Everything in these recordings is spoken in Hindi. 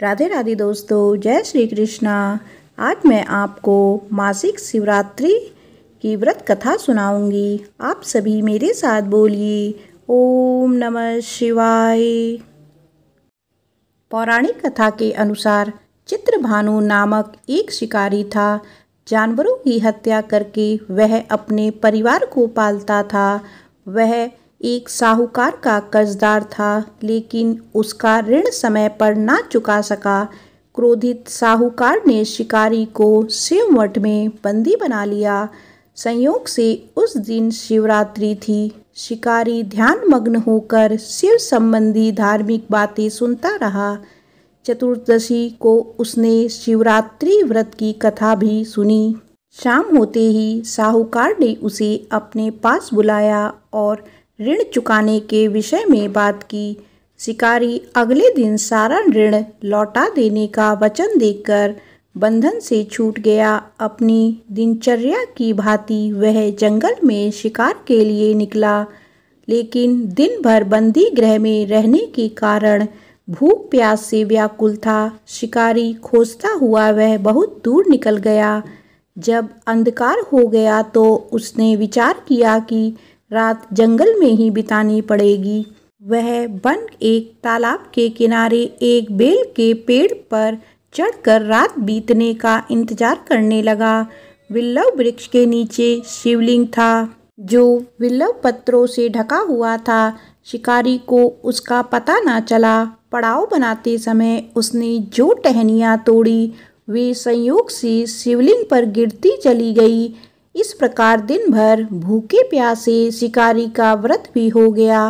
राधे राधे दोस्तों, जय श्री कृष्णा। आज मैं आपको मासिक शिवरात्रि की व्रत कथा सुनाऊंगी। आप सभी मेरे साथ बोलिए ओम नमः शिवाय। पौराणिक कथा के अनुसार चित्रभानु नामक एक शिकारी था। जानवरों की हत्या करके वह अपने परिवार को पालता था। वह एक साहूकार का कर्जदार था, लेकिन उसका ऋण समय पर ना चुका सका। क्रोधित साहूकार ने शिकारी को शिवमठ में बंदी बना लिया। संयोग से उस दिन शिवरात्रि थी। शिकारी ध्यानमग्न होकर शिव संबंधी धार्मिक बातें सुनता रहा। चतुर्दशी को उसने शिवरात्रि व्रत की कथा भी सुनी। शाम होते ही साहूकार ने उसे अपने पास बुलाया और ऋण चुकाने के विषय में बात की। शिकारी अगले दिन सारा ऋण लौटा देने का वचन देकर बंधन से छूट गया। अपनी दिनचर्या की भांति वह जंगल में शिकार के लिए निकला, लेकिन दिन भर बंदी गृह में रहने के कारण भूख प्यास से व्याकुल था। शिकारी खोजता हुआ वह बहुत दूर निकल गया। जब अंधकार हो गया तो उसने विचार किया कि रात जंगल में ही बितानी पड़ेगी। वह वन एक तालाब के किनारे एक बेल के पेड़ पर चढ़कर रात बीतने का इंतजार करने लगा। विल्लव वृक्ष के नीचे शिवलिंग था, जो विल्लव पत्रों से ढका हुआ था। शिकारी को उसका पता न चला। पड़ाव बनाते समय उसने जो टहनियाँ तोड़ी, वे संयोग से शिवलिंग पर गिरती चली गई। इस प्रकार दिन भर भूखे प्यासे शिकारी का व्रत भी हो गया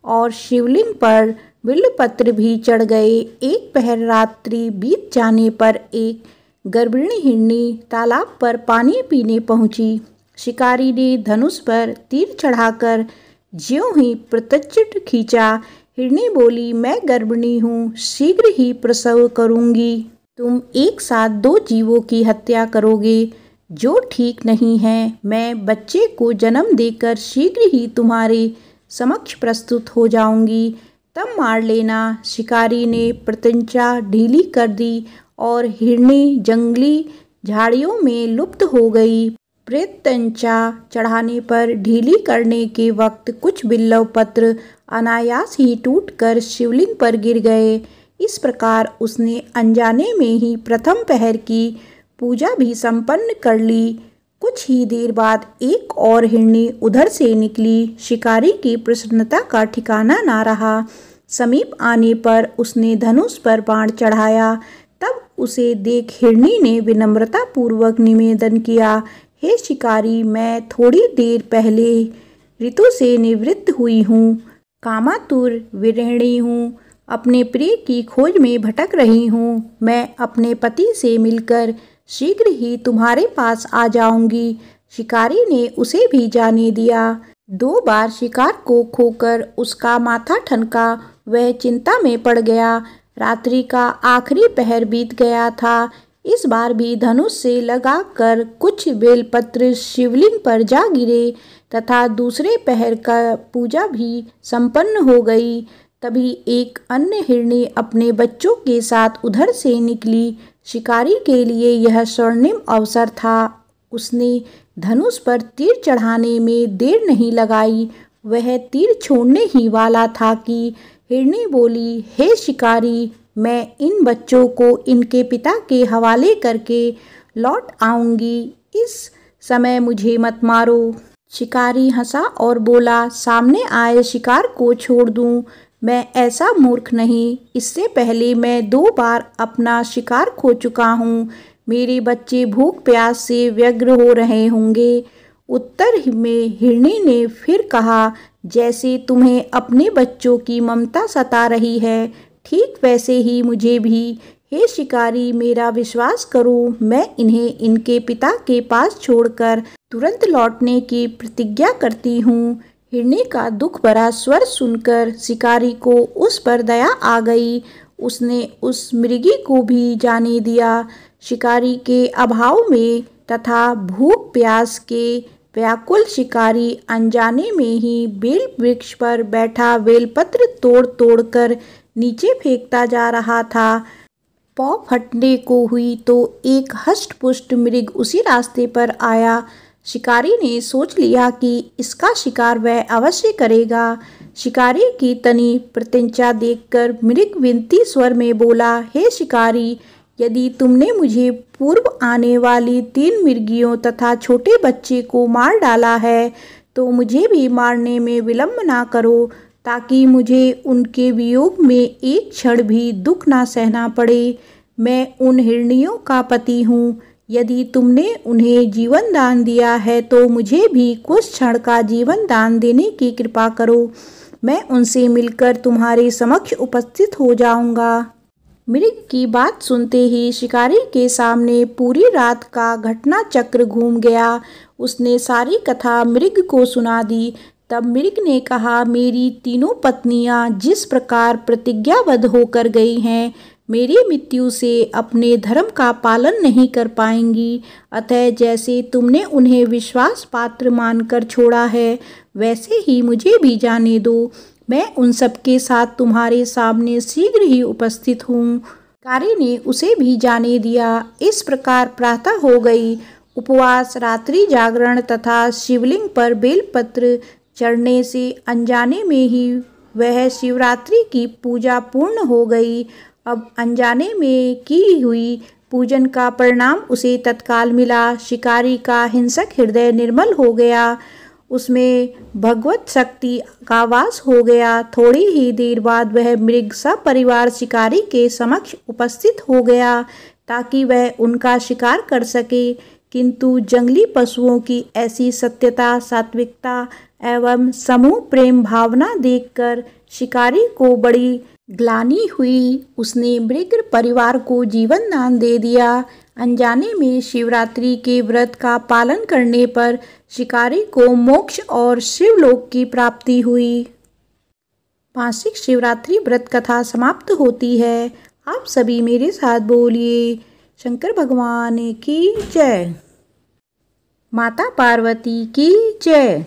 और शिवलिंग पर बिल्वपत्र भी चढ़ गए। एक पहर रात्रि बीत जाने पर एक गर्भिणी हिरनी तालाब पर पानी पीने पहुंची। शिकारी ने धनुष पर तीर चढ़ाकर ज्यों ही प्रत्यक्ष खींचा। हिरनी बोली, मैं गर्भिणी हूँ, शीघ्र ही प्रसव करूँगी। तुम एक साथ दो जीवों की हत्या करोगे, जो ठीक नहीं है। मैं बच्चे को जन्म देकर शीघ्र ही तुम्हारे समक्ष प्रस्तुत हो जाऊंगी, तब मार लेना। शिकारी ने प्रतिज्ञा ढीली कर दी और हिरनी जंगली झाड़ियों में लुप्त हो गई। प्रतिज्ञा चढ़ाने पर ढीली करने के वक्त कुछ बिल्व पत्र अनायास ही टूटकर शिवलिंग पर गिर गए। इस प्रकार उसने अनजाने में ही प्रथम पहर की पूजा भी संपन्न कर ली। कुछ ही देर बाद एक और हिरनी उधर से निकली। शिकारी की प्रसन्नता का ठिकाना ना रहा। समीप आने पर उसने धनुष पर बाण चढ़ाया। तब उसे देख हिरनी ने विनम्रता पूर्वक निवेदन किया, हे शिकारी, मैं थोड़ी देर पहले ऋतु से निवृत्त हुई हूँ। कामातुर विरहिणी हूँ, अपने प्रिय की खोज में भटक रही हूँ। मैं अपने पति से मिलकर शीघ्र ही तुम्हारे पास आ जाऊंगी। शिकारी ने उसे भी जाने दिया। 2 बार शिकार को खोकर उसका माथा ठनका। वह चिंता में पड़ गया। रात्रि का आखिरी पहर बीत गया था। इस बार भी धनुष से लगाकर कुछ बेलपत्र शिवलिंग पर जा गिरे तथा दूसरे पहर का पूजा भी संपन्न हो गई। तभी एक अन्य हिरनी अपने बच्चों के साथ उधर से निकली। शिकारी के लिए यह स्वर्णिम अवसर था। उसने धनुष पर तीर चढ़ाने में देर नहीं लगाई। वह तीर छोड़ने ही वाला था कि हिरनी बोली, हे शिकारी, मैं इन बच्चों को इनके पिता के हवाले करके लौट आऊंगी। इस समय मुझे मत मारो। शिकारी हंसा और बोला, सामने आए शिकार को छोड़ दूं? मैं ऐसा मूर्ख नहीं। इससे पहले मैं 2 बार अपना शिकार खो चुका हूँ। मेरे बच्चे भूख प्यास से व्यग्र हो रहे होंगे। उत्तर में हिरनी ने फिर कहा, जैसे तुम्हें अपने बच्चों की ममता सता रही है, ठीक वैसे ही मुझे भी। हे शिकारी, मेरा विश्वास करो, मैं इन्हें इनके पिता के पास छोड़कर तुरंत लौटने की प्रतिज्ञा करती हूँ। हिरनी का दुख भरा स्वर सुनकर शिकारी को उस पर दया आ गई। उसने उस मृगी को भी जाने दिया। शिकारी के अभाव में तथा भूख प्यास के व्याकुल शिकारी अनजाने में ही बेल वृक्ष पर बैठा बेलपत्र तोड़ तोड़ कर नीचे फेंकता जा रहा था। पौ फटने को हुई तो एक हष्ट-पुष्ट मृग उसी रास्ते पर आया। शिकारी ने सोच लिया कि इसका शिकार वह अवश्य करेगा। शिकारी की तनी प्रत्यंचा देखकर मृग विनती स्वर में बोला, हे शिकारी, यदि तुमने मुझे पूर्व आने वाली 3 मृगियों तथा छोटे बच्चे को मार डाला है तो मुझे भी मारने में विलंब ना करो, ताकि मुझे उनके वियोग में एक क्षण भी दुख ना सहना पड़े। मैं उन हिरनियों का पति हूँ। यदि तुमने उन्हें जीवन दान दिया है तो मुझे भी कुछ क्षण का जीवन दान देने की कृपा करो। मैं उनसे मिलकर तुम्हारे समक्ष उपस्थित हो जाऊंगा। मृग की बात सुनते ही शिकारी के सामने पूरी रात का घटना चक्र घूम गया। उसने सारी कथा मृग को सुना दी। तब मृग ने कहा, मेरी तीनों पत्नियां जिस प्रकार प्रतिज्ञाबद्ध होकर गई हैं, मेरी मृत्यु से अपने धर्म का पालन नहीं कर पाएंगी। अतः जैसे तुमने उन्हें विश्वास पात्र मानकर छोड़ा है, वैसे ही मुझे भी जाने दो। मैं उन सबके साथ तुम्हारे सामने शीघ्र ही उपस्थित हूँ। शिकारी ने उसे भी जाने दिया। इस प्रकार प्रातः हो गई। उपवास, रात्रि जागरण तथा शिवलिंग पर बेलपत्र चढ़ने से अनजाने में ही वह शिवरात्रि की पूजा पूर्ण हो गई। अब अनजाने में की हुई पूजन का परिणाम उसे तत्काल मिला। शिकारी का हिंसक हृदय निर्मल हो गया, उसमें भगवत शक्ति का वास हो गया। थोड़ी ही देर बाद वह मृग सपरिवार शिकारी के समक्ष उपस्थित हो गया ताकि वह उनका शिकार कर सके। किंतु जंगली पशुओं की ऐसी सत्यता, सात्विकता एवं समूह प्रेम भावना देखकर शिकारी को बड़ी ग्लानि हुई। उसने मृग परिवार को जीवन दान दे दिया। अनजाने में शिवरात्रि के व्रत का पालन करने पर शिकारी को मोक्ष और शिवलोक की प्राप्ति हुई। मासिक शिवरात्रि व्रत कथा समाप्त होती है। आप सभी मेरे साथ बोलिए, शंकर भगवान की जय, माता पार्वती की जय।